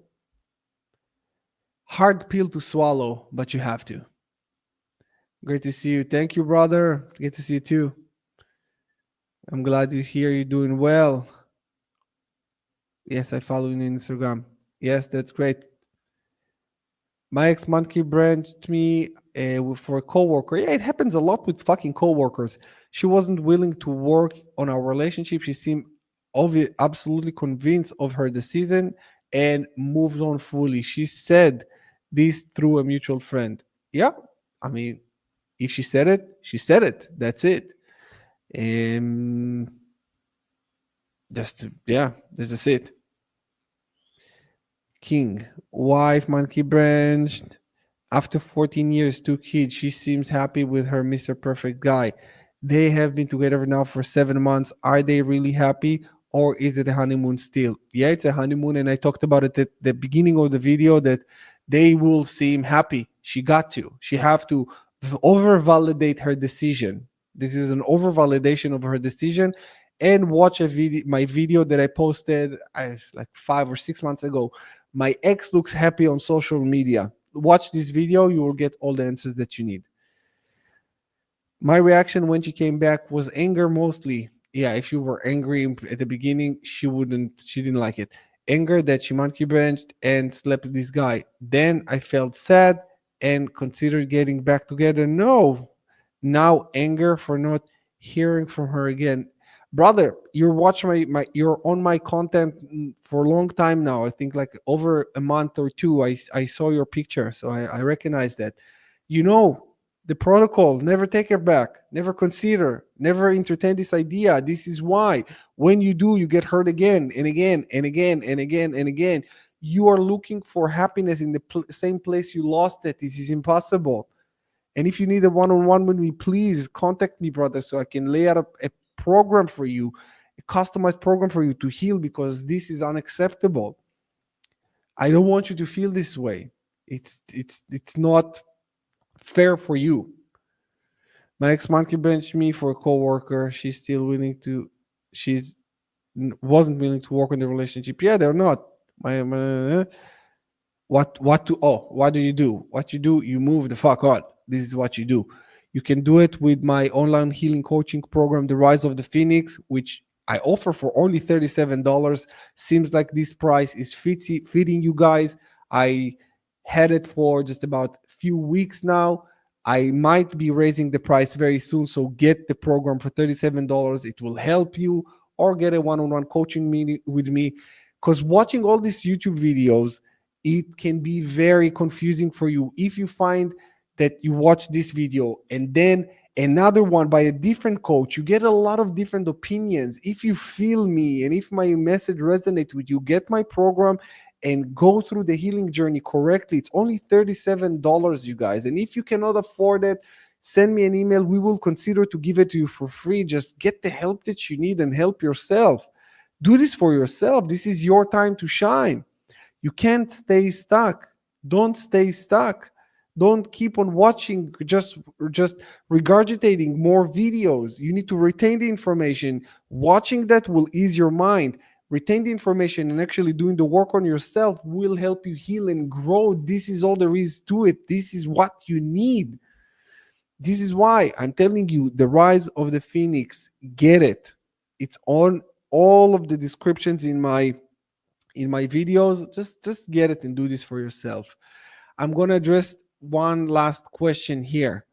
Hard pill to swallow, but you have to. Great to see you. Thank you, brother. Good to see you too. I'm glad to hear you're doing well. Yes, I follow you on Instagram. Yes, that's great. My ex monkey branched me for a coworker. Yeah, it happens a lot with fucking coworkers. She wasn't willing to work on our relationship. She seemed absolutely convinced of her decision and moved on fully. She said this through a mutual friend. Yeah, I mean, if she said it, she said it. That's it. Um, yeah, that's just it. King, wife, monkey branched. After 14 years, two kids, she seems happy with her Mr. Perfect guy. They have been together now for 7 months. Are they really happy or is it a honeymoon still? Yeah, it's a honeymoon. And I talked about it at the beginning of the video that they will seem happy. She got to. She have to over validate her decision. This is an over validation of her decision. And watch a video, my video that I posted like 5 or 6 months ago. My ex looks happy on social media. Watch this video, you will get all the answers that you need. My reaction when she came back was anger mostly. Yeah, if you were angry at the beginning, she didn't like it. Anger that she monkey branched and slept with this guy. Then I felt sad and considered getting back together. No, now anger for not hearing from her again. Brother, you're watching you're on my content for a long time now. I think like over a month or two. I saw your picture, so I recognize that. You know the protocol, never take her back, never consider, never entertain this idea. This is why when you do, you get hurt again and again and again and again and again. You are looking for happiness in the same place you lost it. This is impossible. And if you need a one-on-one with me, please contact me, brother, so I can lay out a program for you, a customized program for you to heal, because this is unacceptable. I don't want you to feel this way. It's not fair for you. My ex monkey benched me for a coworker. She's wasn't willing to work on the relationship. Yeah, they're not. What do you do? What you do, you move the fuck on. This is what you do. You can do it with my online healing coaching program, The Rise of the Phoenix, which I offer for only $37. Seems like this price is fitting you guys. I had it for just about a few weeks now. I might be raising the price very soon, so get the program for $37. It will help you, or get a one-on-one coaching meeting with me, because watching all these YouTube videos, it can be very confusing for you. If you find that you watch this video and then another one by a different coach, you get a lot of different opinions. If you feel me and if my message resonates with you, get my program and go through the healing journey correctly. It's only $37, you guys. And if you cannot afford it, send me an email. We will consider to give it to you for free. Just get the help that you need and help yourself. Do this for yourself. This is your time to shine. You can't stay stuck. Don't stay stuck. Don't keep on watching, just regurgitating more videos. You need to retain the information. Watching that will ease your mind. Retain the information and actually doing the work on yourself will help you heal and grow. This is all there is to it. This is what you need. This is why I'm telling you, The Rise of the Phoenix. Get it. It's on all of the descriptions in my videos. Just get it and do this for yourself. I'm going to address one last question here.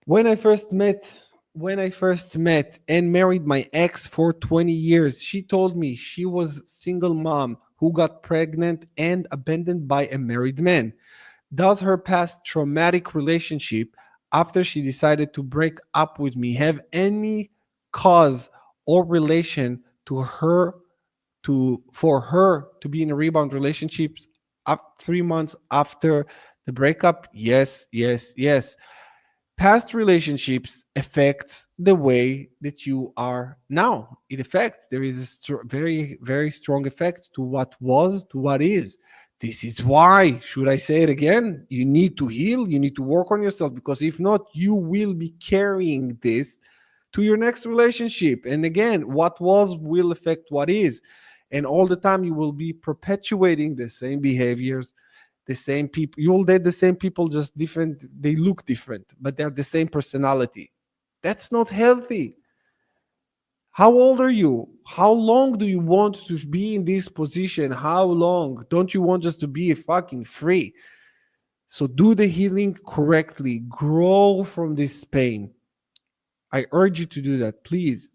When I first met and married my ex for 20 years, she told me she was a single mom who got pregnant and abandoned by a married man. Does her past traumatic relationship after she decided to break up with me have any cause or relation to her for her to be in a rebound relationship up 3 months after the breakup? Yes, yes, yes. Past relationships affects the way that you are now. It affects. There is a very, very strong effect to what was to what is. This is why, should I say it again, you need to heal, you need to work on yourself, because if not, you will be carrying this to your next relationship. And again, what was will affect what is. And all the time you will be perpetuating the same behaviors, the same people. You will date the same people, just different. They look different, but they have the same personality. That's not healthy. How old are you? How long do you want to be in this position? How long? Don't you want just to be fucking free? So do the healing correctly. Grow from this pain. I urge you to do that, please.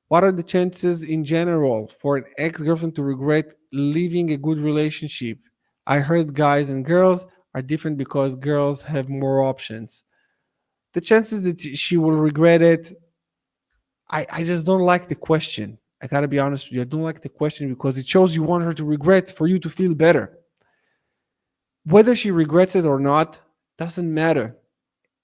What are the chances in general for an ex-girlfriend to regret leaving a good relationship? I heard guys and girls are different because girls have more options. The chances that she will regret it, I just don't like the question. I gotta be honest with you. I don't like the question because it shows you want her to regret for you to feel better. Whether she regrets it or not doesn't matter.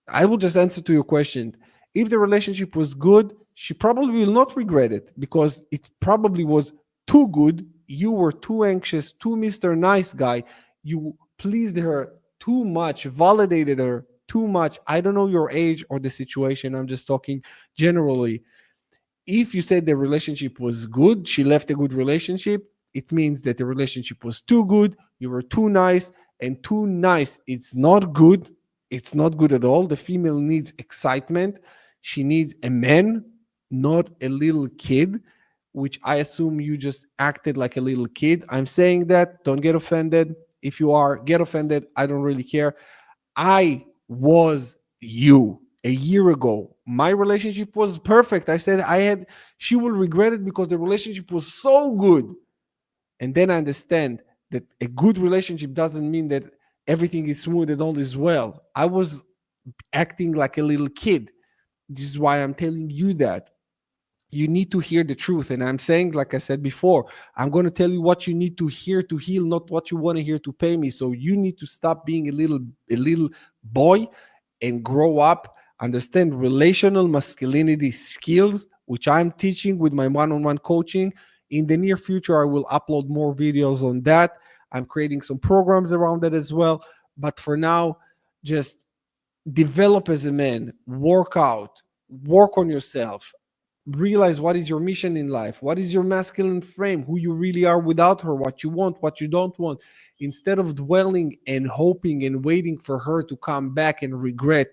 I will just answer to your question. If the relationship was good, she probably will not regret it because it probably was too good. You were too anxious, too Mr. Nice Guy. You pleased her too much, validated her too much. I don't know your age or the situation. I'm just talking generally. If you said the relationship was good, she left a good relationship, it means that the relationship was too good, you were too nice, and too nice, it's not good. It's not good at all. The female needs excitement. She needs a man, not a little kid, which I assume you just acted like a little kid. I'm saying that. Don't get offended. If you are, get offended. I don't really care. I was you a year ago. My relationship was perfect. I said she will regret it because the relationship was so good. And then I understand that a good relationship doesn't mean that everything is smooth and all is well. I was acting like a little kid. This is why I'm telling you that. You need to hear the truth. And I'm saying, like I said before, I'm going to tell you what you need to hear to heal, not what you want to hear to pay me. So you need to stop being a little boy and grow up, understand relational masculinity skills, which I'm teaching with my one-on-one coaching. In the near future, I will upload more videos on that. I'm creating some programs around that as well. But for now, just develop as a man, work out, work on yourself, realize what is your mission in life, what is your masculine frame, who you really are without her, what you want, what you don't want, instead of dwelling and hoping and waiting for her to come back and regret.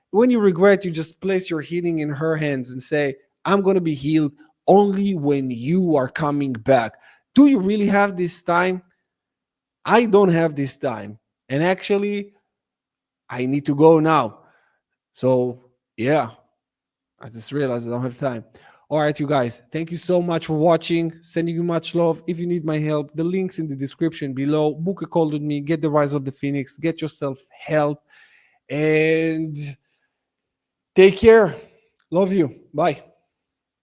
When you regret, you just place your healing in her hands and say, I'm going to be healed only when you are coming back. Do you really have this time? I don't have this time. And actually, I need to go now. So, yeah, I just realized I don't have time. All right, you guys, thank you so much for watching. Sending you much love. If you need my help, the links in the description below. Book a call with me. Get the Rise of the Phoenix. Get yourself help. And take care. Love you. Bye.